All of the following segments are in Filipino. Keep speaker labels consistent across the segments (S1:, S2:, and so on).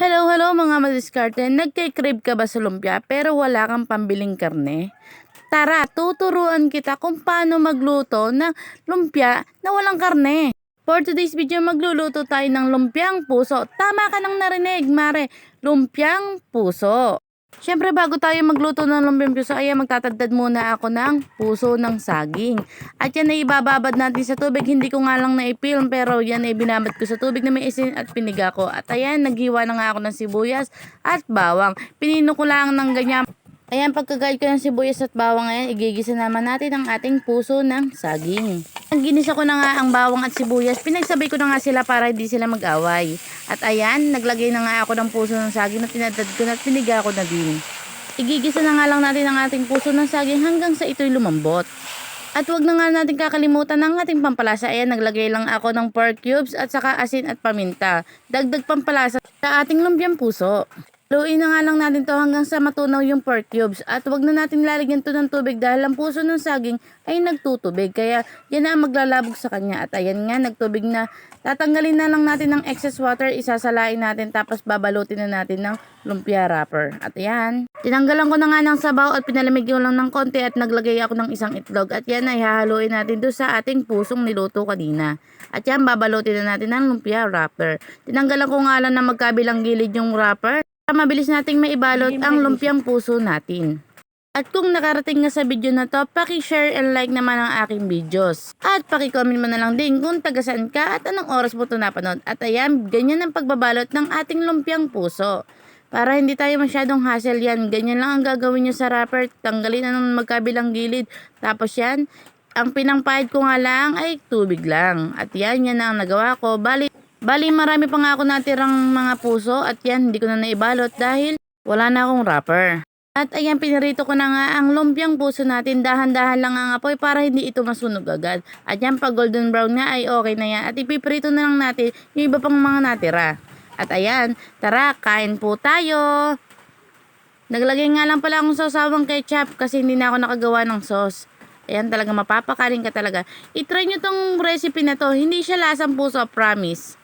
S1: Hello mga madiskarte, nagke-crave ka ba sa lumpia pero wala kang pambiling karne? Tara, tuturuan kita kung paano magluto ng lumpia na walang karne. For today's video, magluluto tayo ng lumpiang puso. Tama ka nang narinig, mare, lumpiang puso. Siyempre bago tayo magluto ng lumpiang puso, ay magtatadtad muna ako ng puso ng saging. At yan ay ibababad natin sa tubig. Hindi ko nga lang na-film pero yan ay binabad ko sa tubig na may isin at piniga ko. At ayan, naghiwa na nga ako ng sibuyas at bawang. Pinino ko lang ng ganyan. Ayan, pagkagayad ko ng sibuyas at bawang, ayan, igigisa naman natin ang ating puso ng saging. Ang ginisa ko na nga ang bawang at sibuyas, pinagsabay ko na nga sila para hindi sila mag-away. At ayan, naglagay na nga ako ng puso ng saging na tinadtad ko na at piniga ko na din. Igigisa na nga lang natin ang ating puso ng saging hanggang sa ito'y lumambot. At wag na nga natin kakalimutan ng ating pampalasa. Ayan, naglagay lang ako ng pork cubes at saka asin at paminta. Dagdag pampalasa sa ating lumpiang puso. Haluin na nga lang natin to hanggang sa matunaw yung pork cubes. At wag na natin lalagyan to ng tubig dahil ang puso ng saging ay nagtutubig. Kaya yan na ang maglalabog sa kanya. At ayan nga, nagtubig na. Tatanggalin na lang natin ng excess water. Isasalain natin tapos babalutin na natin ng lumpia wrapper. At ayan. Tinanggalan ko na nga ng sabaw at pinalamig ko lang ng konti at naglagay ako ng isang itlog. At yan ay hahaluin natin doon sa ating pusong niluto kanina. At yan, babalutin na natin ng lumpia wrapper. Tinanggalan ko nga lang na magkabilang gilid yung wrapper. Mabilis nating maibalot ang lumpiang puso natin. At kung nakarating nga sa video na to, paki-share and like naman ang aking videos. At paki-comment mo na lang din kung taga saan ka at anong oras mo ito napanood. At ayan, ganyan ang pagbabalot ng ating lumpiang puso. Para hindi tayo masyadong hassle yan, ganyan lang ang gagawin nyo sa wrapper. Tanggalin na ng magkabilang gilid. Tapos yan, ang pinangpahid ko nga lang ay tubig lang. At yan na ang nagawa ko. Bali marami pa nga ako natirang mga puso at yan hindi ko na naibalot dahil wala na akong wrapper. At ayan, pinirito ko na nga ang lumpiang puso natin. Dahan-dahan lang ang apoy para hindi ito masunog agad. At yan, pag golden brown na ay okay na yan. At ipiprito na lang natin yung iba pang mga natira. At ayan, tara, kain po tayo. Naglagay nga lang pala akong sawsawang ketchup kasi hindi na ako nakagawa ng sauce. Ayan, talaga mapapakain ka talaga. I-try nyo tong recipe na to. Hindi siya lasang puso, promise.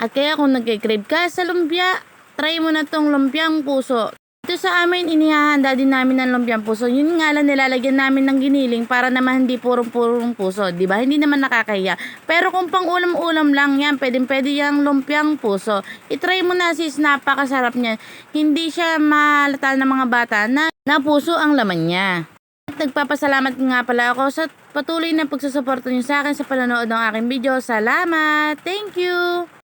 S1: At kaya kung nagkikrave ka sa lumpia, try mo na tong lumpiang puso. Ito sa amin, inihahanda din namin ng lumpiang puso. Yun nga lang nilalagyan namin ng giniling para naman hindi purong-purong puso. Diba? Hindi naman nakakahiya. Pero kung pang ulam-ulam lang yan, pwede yung lumpiang puso. I-try mo na sis, napakasarap niya. Hindi siya malata ng mga bata na puso ang laman niya. At nagpapasalamat nga pala ako sa patuloy na pagsusuporta niyo sa akin sa panonood ng aking video. Salamat! Thank you!